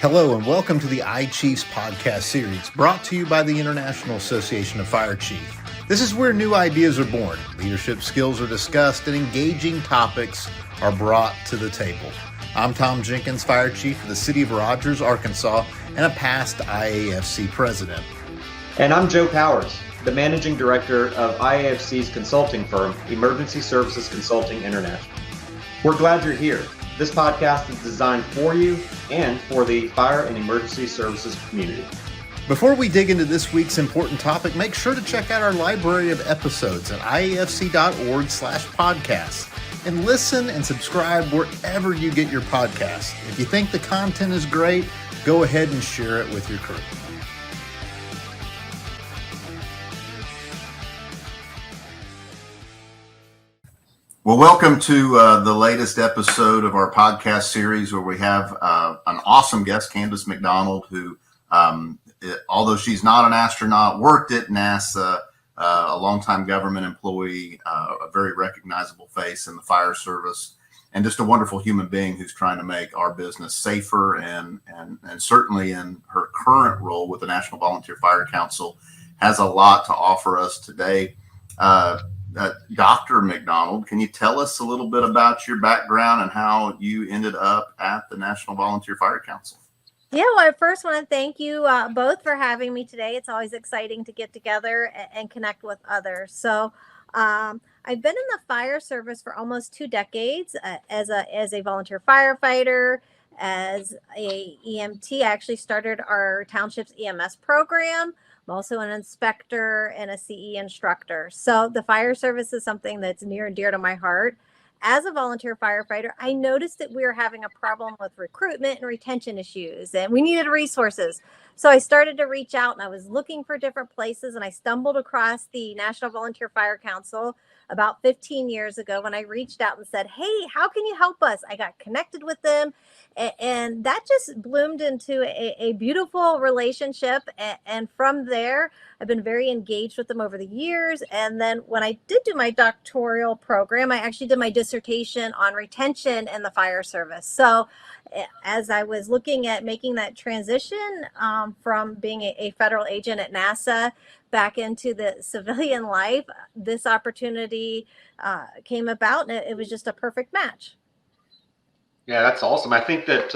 Hello and welcome to the iChiefs podcast series, brought to you by the International Association of Fire Chiefs. This is where new ideas are born, leadership skills are discussed, and engaging topics are brought to the table. I'm Tom Jenkins, Fire Chief for the City of Rogers, Arkansas, and a past IAFC president. And I'm Joe Powers, the Managing Director of IAFC's consulting firm, Emergency Services Consulting International. We're glad you're here. This podcast is designed for you and for the fire and emergency services community. Before we dig into this week's important topic, make sure to check out our library of episodes at iafc.org/podcasts and listen and subscribe wherever you get your podcasts. If you think the content is great, go ahead and share it with your crew. Well, welcome to the latest episode of our podcast series where we have an awesome guest, Candice McDonald, who, although she's not an astronaut, worked at NASA, a longtime government employee, a very recognizable face in the fire service, and just a wonderful human being who's trying to make our business safer and certainly in her current role with the National Volunteer Fire Council has a lot to offer us today. Dr. McDonald, can you tell us a little bit about your background and how you ended up at the National Volunteer Fire Council? Yeah, well, I first want to thank you both for having me today. It's always exciting to get together and connect with others. So I've been in the fire service for almost 2 decades as a volunteer firefighter, as a EMT. I actually started our township's EMS program. I'm also an inspector and a CE instructor. So the fire service is something that's near and dear to my heart. As a volunteer firefighter, I noticed that we were having a problem with recruitment and retention issues, and we needed resources. So I started to reach out, and I was looking for different places, and I stumbled across the National Volunteer Fire Council about 15 years ago when I reached out and said, hey, how can you help us? I got connected with them, and that just bloomed into a beautiful relationship. And from there, I've been very engaged with them over the years. And then when I did do my doctoral program, I actually did my dissertation on retention in the fire service. So as I was looking at making that transition from being a federal agent at NASA back into the civilian life, this opportunity came about, and it was just a perfect match. Yeah, that's awesome. I think that,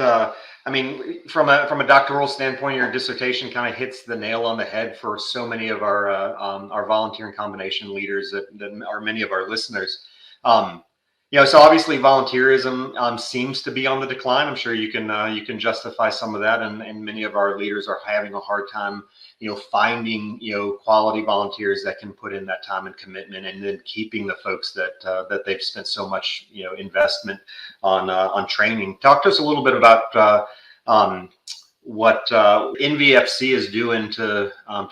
from a doctoral standpoint, your dissertation kind of hits the nail on the head for so many of our volunteering combination leaders that are many of our listeners. So obviously volunteerism seems to be on the decline. I'm sure you can justify some of that, and many of our leaders are having a hard time, finding quality volunteers that can put in that time and commitment, and then keeping the folks that they've spent so much investment on training. Talk to us a little bit about what NVFC is doing to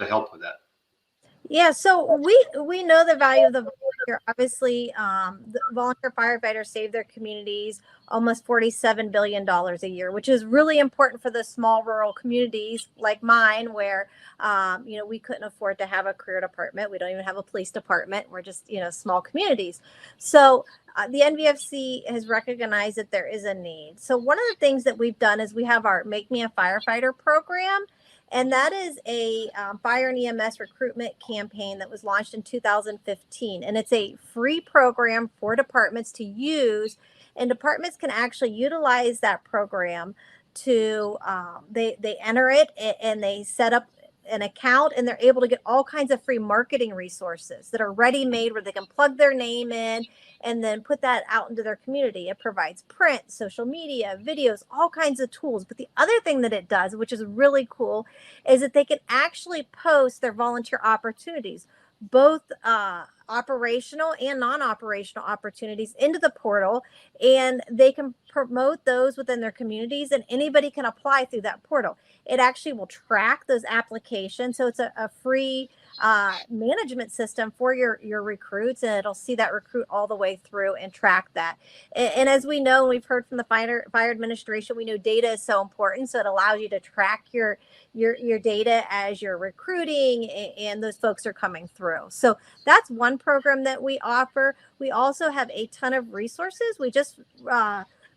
help with that. Yeah, so we know the value of the volunteer. Obviously, the volunteer firefighters save their communities almost $47 billion a year, which is really important for the small rural communities like mine, where we couldn't afford to have a career department. We don't even have a police department. We're just small communities. So the NVFC has recognized that there is a need. So one of the things that we've done is we have our Make Me a Firefighter program. And that is a fire and EMS recruitment campaign that was launched in 2015. And it's a free program for departments to use. And departments can actually utilize that program to, they enter it and they set up an account, and they're able to get all kinds of free marketing resources that are ready-made, where they can plug their name in and then put that out into their community. It provides print, social media, videos, all kinds of tools. But the other thing that it does, which is really cool, is that they can actually post their volunteer opportunities, both operational and non-operational opportunities, into the portal, and they can promote those within their communities, and anybody can apply through that portal. It actually will track those applications. So it's a free management system for your recruits, and it'll see that recruit all the way through and track that. And as we know, and we've heard from the fire administration, we know data is so important. So it allows you to track your data as you're recruiting, and those folks are coming through. So that's one program that we offer. We also have a ton of resources. We just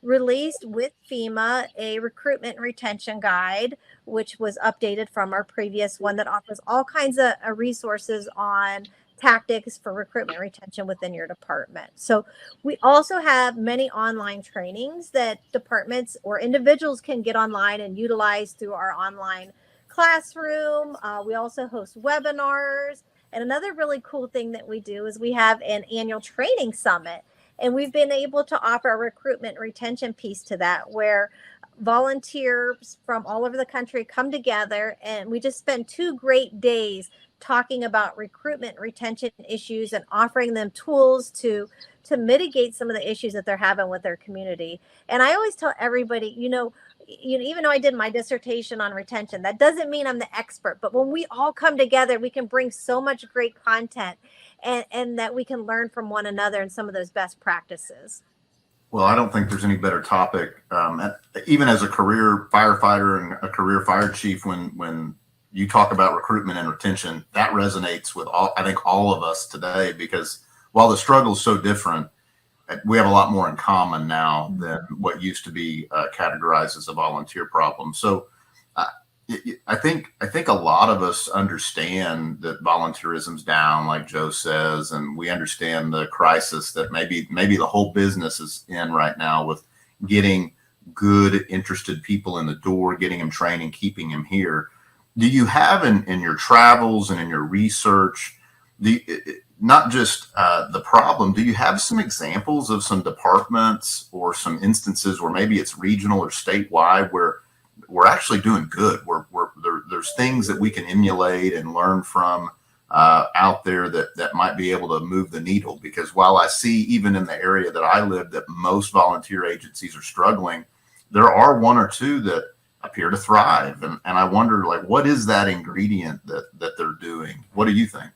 released with FEMA a recruitment and retention guide, which was updated from our previous one, that offers all kinds of resources on tactics for recruitment and retention within your department. So we also have many online trainings that departments or individuals can get online and utilize through our online classroom. We also host webinars. And another really cool thing that we do is we have an annual training summit. And we've been able to offer a recruitment and retention piece to that, where volunteers from all over the country come together, and we just spend 2 great days talking about recruitment and retention issues and offering them tools to mitigate some of the issues that they're having with their community. And I always tell everybody, even though I did my dissertation on retention, that doesn't mean I'm the expert. But when we all come together, we can bring so much great content, and that we can learn from one another and some of those best practices. Well, I don't think there's any better topic, even as a career firefighter and a career fire chief, when you talk about recruitment and retention, that resonates with I think all of us today, because while the struggle is so different, we have a lot more in common now than what used to be categorized as a volunteer problem. So I think a lot of us understand that volunteerism's down, like Joe says, and we understand the crisis that maybe the whole business is in right now with getting good, interested people in the door, getting them trained and keeping them here. Do you have in your travels and in your research, not just the problem, do you have some examples of some departments or some instances where maybe it's regional or statewide where we're actually doing good, where there's things that we can emulate and learn from out there that might be able to move the needle? Because while I see even in the area that I live that most volunteer agencies are struggling, there are one or two that appear to thrive. And I wonder, like, what is that ingredient that they're doing? What do you think?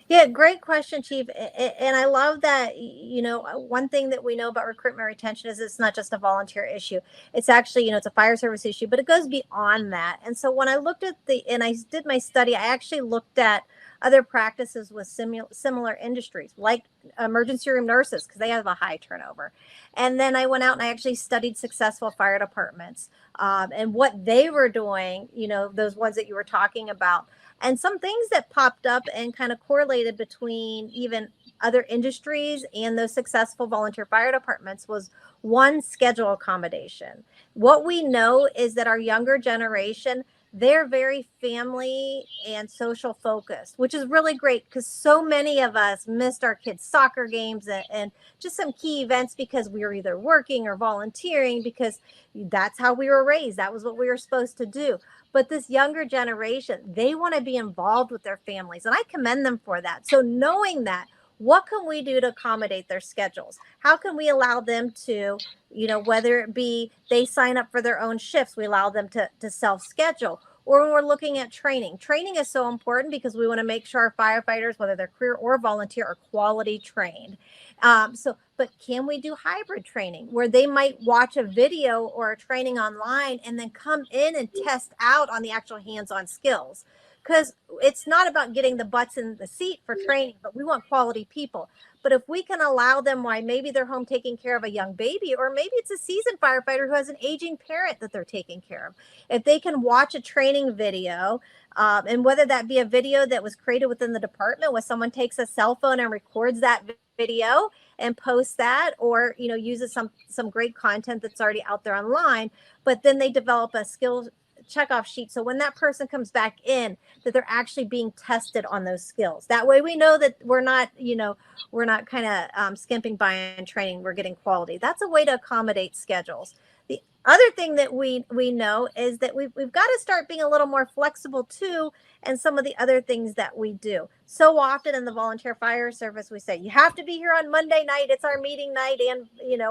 Yeah, great question, Chief. And I love that, one thing that we know about recruitment retention is it's not just a volunteer issue. It's actually, it's a fire service issue, but it goes beyond that. And so when I looked at and I did my study, I actually looked at other practices with similar industries, like emergency room nurses, because they have a high turnover. And then I went out and I actually studied successful fire departments and what they were doing, those ones that you were talking about. And some things that popped up and kind of correlated between even other industries and those successful volunteer fire departments was, one, schedule accommodation. What we know is that our younger generation, they're very family and social focused, which is really great, because so many of us missed our kids' soccer games and just some key events because we were either working or volunteering, because that's how we were raised. That was what we were supposed to do. But this younger generation, they want to be involved with their families, and I commend them for that. So knowing that, what can we do to accommodate their schedules? How can we allow them to, whether it be they sign up for their own shifts, we allow them to self-schedule. Or when we're looking at training is so important, because we want to make sure our firefighters, whether they're career or volunteer, are quality trained. But can we do hybrid training where they might watch a video or a training online and then come in and test out on the actual hands-on skills? Because it's not about getting the butts in the seat for training, but we want quality people. But if we can allow them, why maybe they're home taking care of a young baby, or maybe it's a seasoned firefighter who has an aging parent that they're taking care of. If they can watch a training video, and whether that be a video that was created within the department where someone takes a cell phone and records that video and posts that, or, uses some great content that's already out there online, but then they develop a skill checkoff sheet. So when that person comes back in, that they're actually being tested on those skills. That way we know that we're not kind of skimping by on training. We're getting quality. That's a way to accommodate schedules. The other thing that we know is that we've got to start being a little more flexible too. And some of the other things that we do. So often in the volunteer fire service, we say, you have to be here on Monday night. It's our meeting night. And,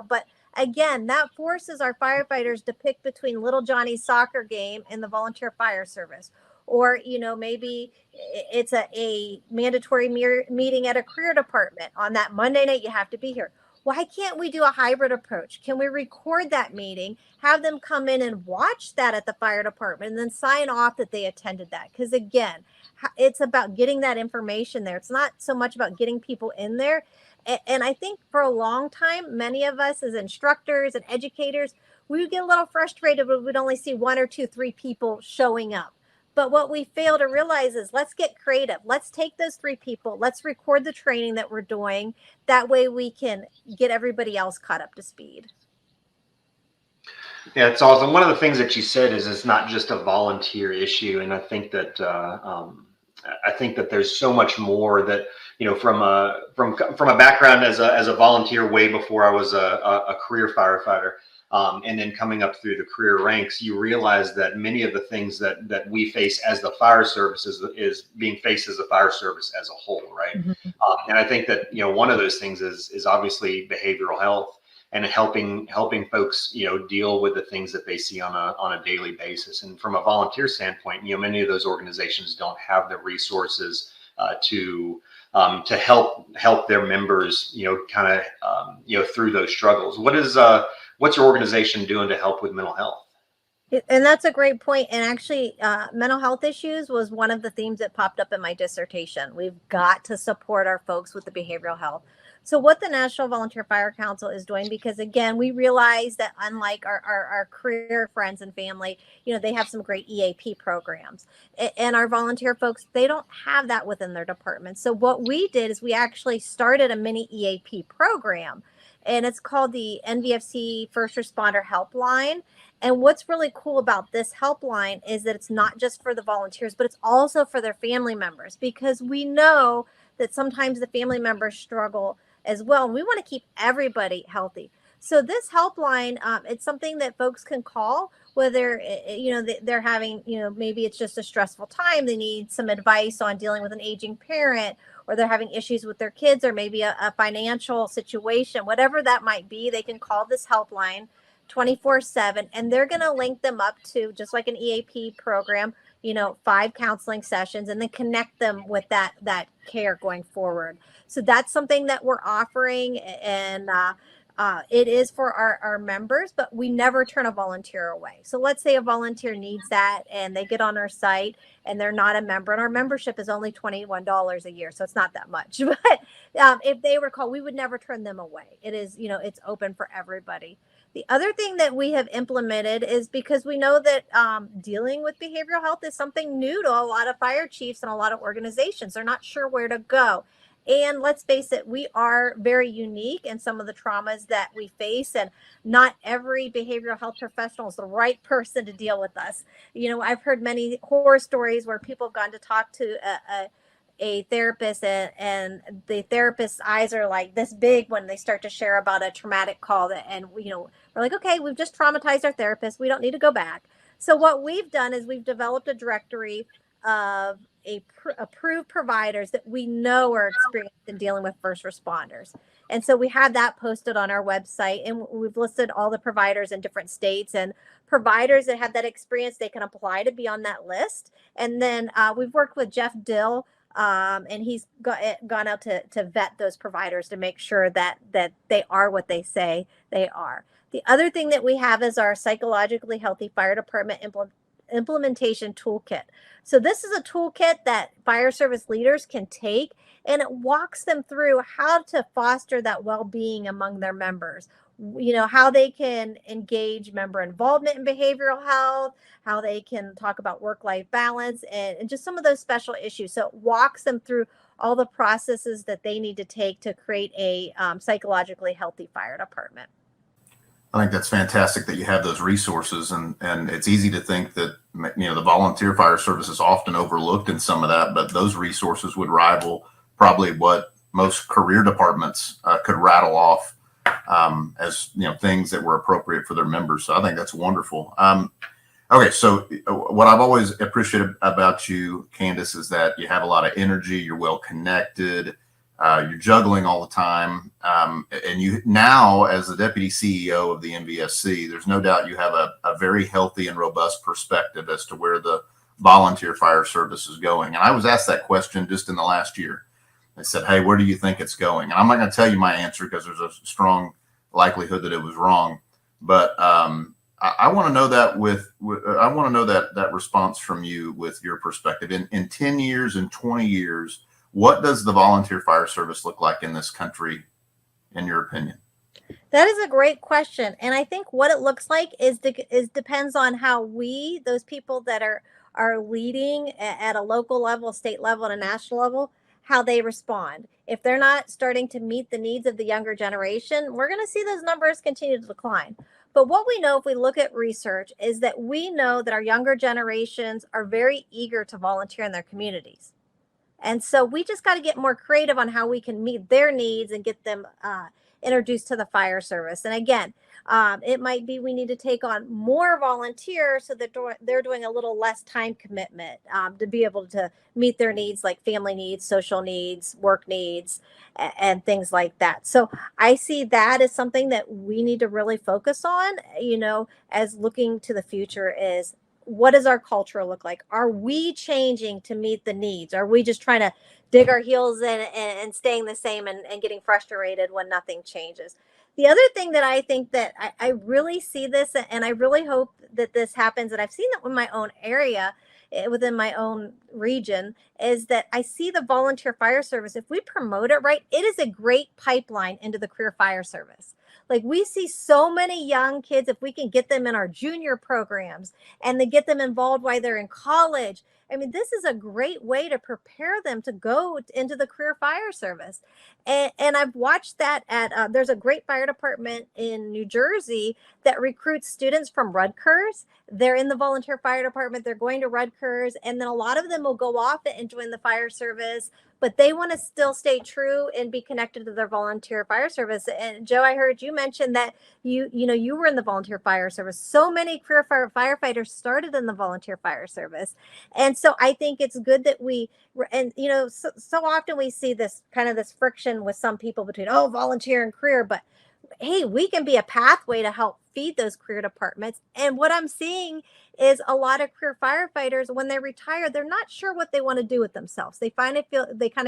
but again, that forces our firefighters to pick between little Johnny's soccer game and the volunteer fire service. Or, maybe it's a mandatory meeting at a career department. On that Monday night, you have to be here. Why can't we do a hybrid approach? Can we record that meeting, have them come in and watch that at the fire department, and then sign off that they attended that? Because again, it's about getting that information there. It's not so much about getting people in there. And I think for a long time, many of us as instructors and educators, we would get a little frustrated when we'd only see 1 or 2, 3 people showing up. But what we fail to realize is, let's get creative. Let's take those 3 people. Let's record the training that we're doing. That way we can get everybody else caught up to speed. Yeah, it's awesome. One of the things that you said is it's not just a volunteer issue. And I think that there's so much more that, from a background as a volunteer way before I was a career firefighter, and then coming up through the career ranks, you realize that many of the things that we face as the fire service is being faced as a fire service as a whole, right? Mm-hmm. And I think that one of those things is obviously behavioral health and helping folks deal with the things that they see on a daily basis. And from a volunteer standpoint, many of those organizations don't have the resources to help their members through those struggles. What's your organization doing to help with mental health? And that's a great point. And actually, mental health issues was one of the themes that popped up in my dissertation. We've got to support our folks with the behavioral health. So what the National Volunteer Fire Council is doing, because again, we realize that unlike our career friends and family, they have some great EAP programs. And our volunteer folks, they don't have that within their department. So what we did is we actually started a mini EAP program. And it's called the NVFC First Responder Helpline. And what's really cool about this helpline is that it's not just for the volunteers, but it's also for their family members, because we know that sometimes the family members struggle as well. And we want to keep everybody healthy. So this helpline, it's something that folks can call, whether, they're having, maybe it's just a stressful time. They need some advice on dealing with an aging parent, or they're having issues with their kids, or maybe a financial situation, whatever that might be. They can call this helpline 24/7, and they're going to link them up to, just like an EAP program, 5 counseling sessions, and then connect them with that care going forward. So that's something that we're offering, and it is for our members, but we never turn a volunteer away. So let's say a volunteer needs that and they get on our site and they're not a member, and our membership is only $21 a year. So it's not that much, but if they recall, we would never turn them away. It is, it's open for everybody. The other thing that we have implemented is, because we know that dealing with behavioral health is something new to a lot of fire chiefs and a lot of organizations. They're not sure where to go. And let's face it, we are very unique in some of the traumas that we face, and not every behavioral health professional is the right person to deal with us. I've heard many horror stories where people have gone to talk to a therapist, and the therapist's eyes are like this big when they start to share about a traumatic call. And we're like, okay, we've just traumatized our therapist. We don't need to go back. So what we've done is we've developed a directory of approved providers that we know are experienced in dealing with first responders. And so we have that posted on our website, and we've listed all the providers in different states, and providers that have that experience, they can apply to be on that list. And then we've worked with Jeff Dill, and he's gone out to vet those providers to make sure that they are what they say they are. The other thing that we have is our psychologically healthy fire department implementation toolkit. So this is a toolkit that fire service leaders can take, and it walks them through how to foster that well-being among their members. How they can engage member involvement in behavioral health, how they can talk about work-life balance, and just some of those special issues. So it walks them through all the processes that they need to take to create a psychologically healthy fire department. I think that's fantastic that you have those resources, and it's easy to think that the volunteer fire service is often overlooked in some of that, but those resources would rival probably what most career departments could rattle off as things that were appropriate for their members. So I think that's wonderful. Okay, so what I've always appreciated about you, Candice, is that you have a lot of energy. You're well connected. You're juggling all the time. And you now, as the deputy CEO of the NVFC, there's no doubt you have a very healthy and robust perspective as to where the volunteer fire service is going. And I was asked that question just in the last year. They said, "Hey, where do you think it's going?" And I'm not going to tell you my answer because there's a strong likelihood that it was wrong. But I want to know that I want to know that response from you with your perspective. In 10 years and 20 years, what does the volunteer fire service look like in this country, in your opinion? That is a great question, and I think what it looks like is depends on how we, those people that are leading at a local level, state level, and a national level, how they respond. If they're not starting to meet the needs of the younger generation, we're going to see those numbers continue to decline. But what we know, if we look at research, is that we know that our younger generations are very eager to volunteer in their communities. And so we just got to get more creative on how we can meet their needs and get them introduced to the fire service. And again, it might be we need to take on more volunteers so that they're doing a little less time commitment to be able to meet their needs, like family needs, social needs, work needs, and things like that. So I see that as something that we need to really focus on, as looking to the future is, what does our culture look like? Are we changing to meet the needs? Are we just trying to dig our heels in and staying the same and getting frustrated when nothing changes? The other thing that I think that I really see this, and I really hope that this happens, and I've seen that in my own area, within my own region, is that I see the volunteer fire service. If we promote it right, it is a great pipeline into the career fire service. Like, we see so many young kids, if we can get them in our junior programs and they get them involved while they're in college. I mean, this is a great way to prepare them to go into the career fire service. And I've watched that there's a great fire department in New Jersey that recruits students from Rutgers. They're in the volunteer fire department. They're going to Rutgers. And then a lot of them will go off and join the fire service, but they want to still stay true and be connected to their volunteer fire service. And Joe, I heard you mention that you were in the volunteer fire service. So many career firefighters started in the volunteer fire service. And so I think it's good that so often we see this kind of this friction with some people between, volunteer and career, but hey, we can be a pathway to help feed those career departments. And what I'm seeing is a lot of career firefighters, when they retire, they're not sure what they want to do with themselves. They kind of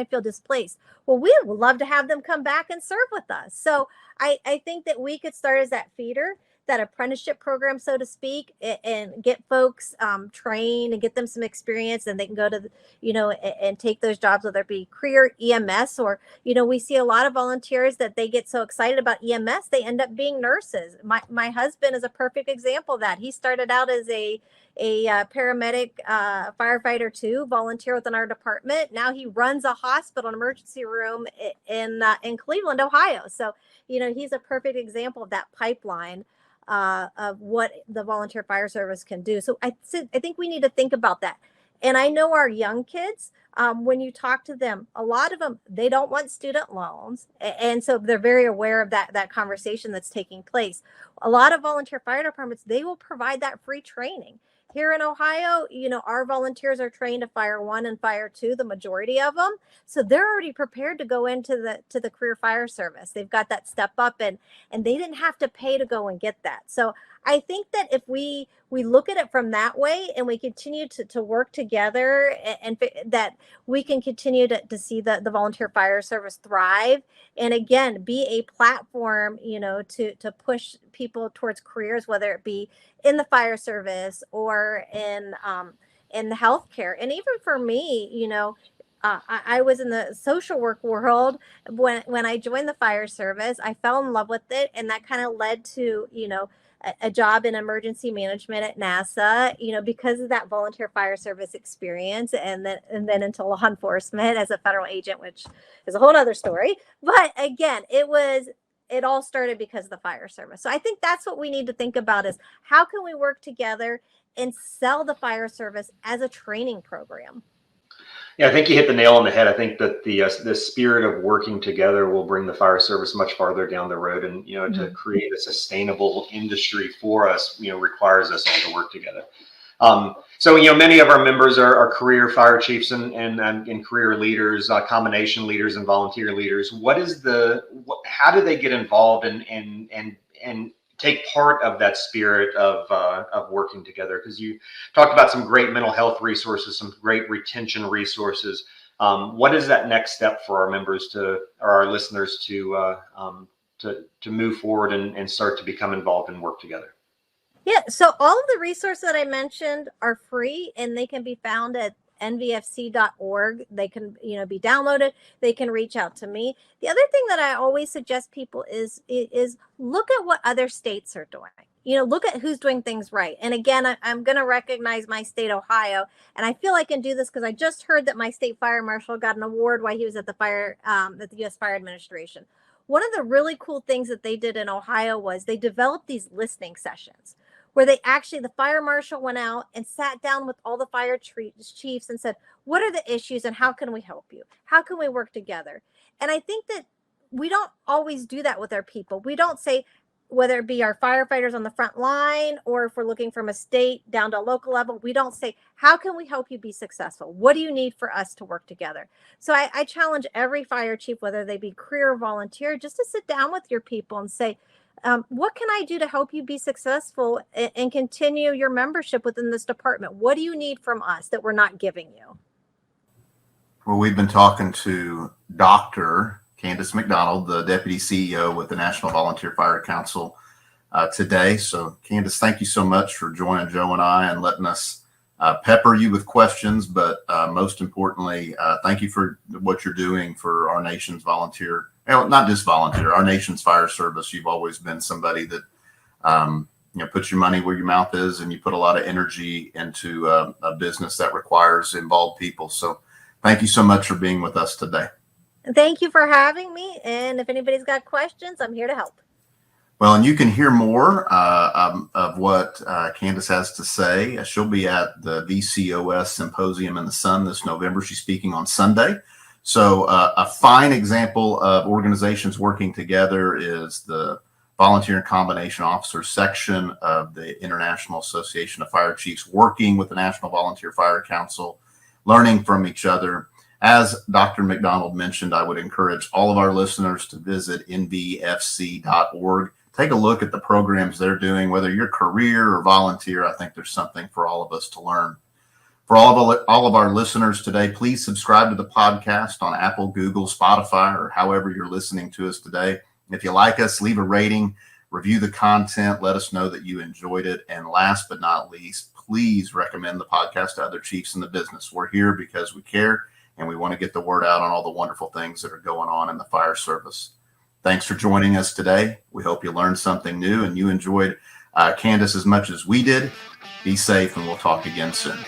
feel displaced. Well, we would love to have them come back and serve with us. So I think that we could start as that feeder, that apprenticeship program, so to speak, and get folks trained and get them some experience, and they can go to, and take those jobs, whether it be career EMS or, we see a lot of volunteers that they get so excited about EMS, they end up being nurses. My husband is a perfect example of that. He started out as a paramedic, firefighter too, volunteer within our department. Now he runs a hospital, an emergency room in Cleveland, Ohio. So, he's a perfect example of that pipeline of what the volunteer fire service can do. So I think we need to think about that. And I know our young kids, when you talk to them, a lot of them, they don't want student loans. And so they're very aware of that conversation that's taking place. A lot of volunteer fire departments, they will provide that free training. Here in Ohio, our volunteers are trained to Fire 1 and Fire 2, the majority of them. So they're already prepared to go into the career fire service. They've got that step up, and they didn't have to pay to go and get that. So I think that if we look at it from that way, and we continue to work together, and that we can continue to see the volunteer fire service thrive, and again, be a platform, to push people towards careers, whether it be in the fire service or in the healthcare. And even for me, I was in the social work world when I joined the fire service. I fell in love with it, and that kind of led to, a job in emergency management at NASA, because of that volunteer fire service experience, and then into law enforcement as a federal agent, which is a whole other story. But again, it all started because of the fire service. So I think that's what we need to think about, is how can we work together and sell the fire service as a training program? Yeah, I think you hit the nail on the head. I think that the spirit of working together will bring the fire service much farther down the road, and to create a sustainable industry for us, requires us all to work together. So many of our members are career fire chiefs and career leaders, combination leaders and volunteer leaders. How do they get involved and take part of that spirit of working together? Because you talked about some great mental health resources, some great retention resources. what is that next step for our members or our listeners to move forward and start to become involved and work together? Yeah, so all of the resources that I mentioned are free, and they can be found at nvfc.org. They can, be downloaded. They can reach out to me. The other thing that I always suggest people is look at what other states are doing. Look at who's doing things right. And again, I'm going to recognize my state, Ohio, and I feel I can do this because I just heard that my state fire marshal got an award while he was at the U.S. Fire Administration. One of the really cool things that they did in Ohio was they developed these listening sessions where the fire marshal went out and sat down with all the fire chiefs and said, what are the issues and how can we help you? How can we work together? And I think that we don't always do that with our people. We don't say, whether it be our firefighters on the front line or if we're looking from a state down to a local level, we don't say, how can we help you be successful? What do you need for us to work together? So I challenge every fire chief, whether they be career or volunteer, just to sit down with your people and say, what can I do to help you be successful and continue your membership within this department? What do you need from us that we're not giving you? Well, we've been talking to Dr. Candice McDonald, the Deputy CEO with the National Volunteer Fire Council today. So, Candice, thank you so much for joining Joe and I and letting us pepper you with questions. But most importantly, thank you for what you're doing for our nation's volunteer. Not just volunteer, our nation's fire service. You've always been somebody that, puts your money where your mouth is, and you put a lot of energy into a business that requires involved people. So thank you so much for being with us today. Thank you for having me. And if anybody's got questions, I'm here to help. Well, and you can hear more of what Candice has to say. She'll be at the VCOS Symposium in the Sun this November. She's speaking on Sunday. So a fine example of organizations working together is the Volunteer and Combination Officers section of the International Association of Fire Chiefs, working with the National Volunteer Fire Council, learning from each other. As Dr. McDonald mentioned, I would encourage all of our listeners to visit nvfc.org. Take a look at the programs they're doing, whether you're career or volunteer. I think there's something for all of us to learn. For all of our listeners today, please subscribe to the podcast on Apple, Google, Spotify, or however you're listening to us today. If you like us, leave a rating, review the content, let us know that you enjoyed it. And last but not least, please recommend the podcast to other chiefs in the business. We're here because we care, and we want to get the word out on all the wonderful things that are going on in the fire service. Thanks for joining us today. We hope you learned something new and you enjoyed Candice as much as we did. Be safe, and we'll talk again soon.